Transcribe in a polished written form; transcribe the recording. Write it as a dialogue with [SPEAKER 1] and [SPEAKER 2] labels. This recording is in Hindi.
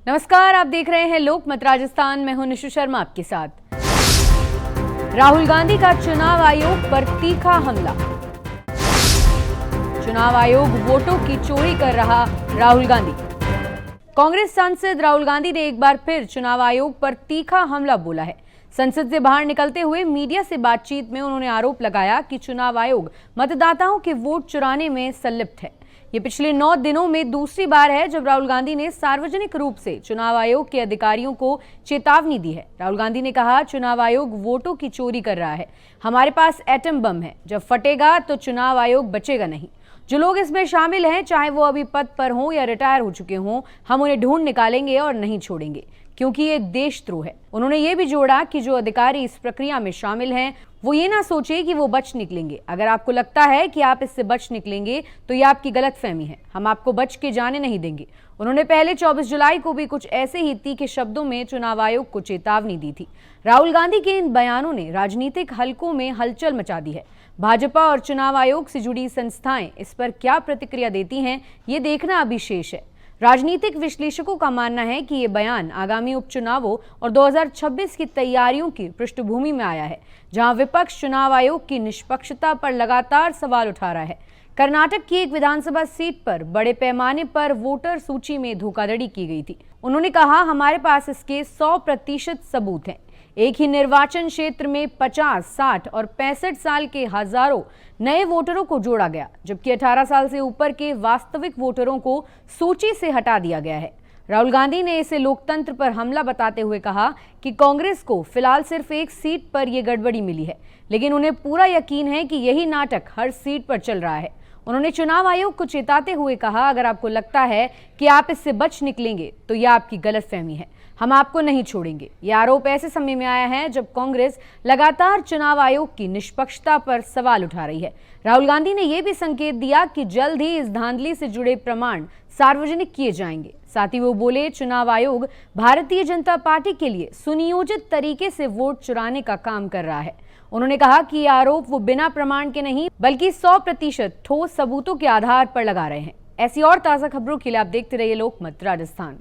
[SPEAKER 1] नमस्कार, आप देख रहे हैं लोकमत राजस्थान। मैं हूं निशु शर्मा आपके साथ। राहुल गांधी का चुनाव आयोग पर तीखा हमला। चुनाव आयोग वोटों की चोरी कर रहा, राहुल गांधी। कांग्रेस सांसद राहुल गांधी ने एक बार फिर चुनाव आयोग पर तीखा हमला बोला है। संसद से बाहर निकलते हुए मीडिया से बातचीत में उन्होंने आरोप लगाया कि चुनाव आयोग मतदाताओं के वोट चुराने में संलिप्त है। ये पिछले 9 दिनों में दूसरी बार है जब राहुल गांधी ने सार्वजनिक रूप से चुनाव आयोग के अधिकारियों को चेतावनी दी है। राहुल गांधी ने कहा, चुनाव आयोग वोटों की चोरी कर रहा है। हमारे पास एटम बम है, जब फटेगा तो चुनाव आयोग बचेगा नहीं। जो लोग इसमें शामिल हैं, चाहे वो अभी पद पर हों या रिटायर हो चुके हों, हम उन्हें ढूंढ निकालेंगे और नहीं छोड़ेंगे, क्योंकि ये देशद्रोह है। उन्होंने ये भी जोड़ा कि जो अधिकारी इस प्रक्रिया में शामिल हैं, वो ये ना सोचे कि वो बच निकलेंगे। अगर आपको लगता है कि आप इससे बच निकलेंगे तो ये आपकी गलतफहमी है। हम आपको बच के जाने नहीं देंगे। उन्होंने पहले 24 जुलाई को भी कुछ ऐसे ही तीखे शब्दों में चुनाव आयोग को चेतावनी दी थी। राहुल गांधी के इन बयानों ने राजनीतिक हलकों में हलचल मचा दी है। भाजपा और चुनाव आयोग से जुड़ी संस्थाएं इस पर क्या प्रतिक्रिया देती हैं, ये देखना अभी शेष है। राजनीतिक विश्लेषकों का मानना है कि ये बयान आगामी उपचुनावों और 2026 की तैयारियों की पृष्ठभूमि में आया है, जहां विपक्ष चुनाव आयोग की निष्पक्षता पर लगातार सवाल उठा रहा है। कर्नाटक की एक विधानसभा सीट पर बड़े पैमाने पर वोटर सूची में धोखाधड़ी की गई थी। उन्होंने कहा, हमारे पास इसके 100% सबूत हैं। एक ही निर्वाचन क्षेत्र में 50, 60 और 65 साल के हजारों नए वोटरों को जोड़ा गया, जबकि 18 साल से ऊपर के वास्तविक वोटरों को सूची से हटा दिया गया है। राहुल गांधी ने इसे लोकतंत्र पर हमला बताते हुए कहा कि कांग्रेस को फिलहाल सिर्फ एक सीट पर यह गड़बड़ी मिली है, लेकिन उन्हें पूरा यकीन है कि यही नाटक हर सीट पर चल रहा है। उन्होंने चुनाव आयोग को चेताते हुए कहा, अगर आपको लगता है कि आप इससे बच निकलेंगे तो यह आपकी गलतफहमी है। हम आपको नहीं छोड़ेंगे। यह आरोप ऐसे समय में आया है जब कांग्रेस लगातार चुनाव आयोग की निष्पक्षता पर सवाल उठा रही है। राहुल गांधी ने यह भी संकेत दिया कि जल्द ही इस धांधली से जुड़े प्रमाण सार्वजनिक किए जाएंगे। साथ ही वो बोले, चुनाव आयोग भारतीय जनता पार्टी के लिए सुनियोजित तरीके से वोट चुराने का काम कर रहा है। उन्होंने कहा कि ये आरोप वो बिना प्रमाण के नहीं, बल्कि 100% ठोस सबूतों के आधार पर लगा रहे हैं। ऐसी और ताजा खबरों के लिए आप देखते रहिए लोकमत राजस्थान।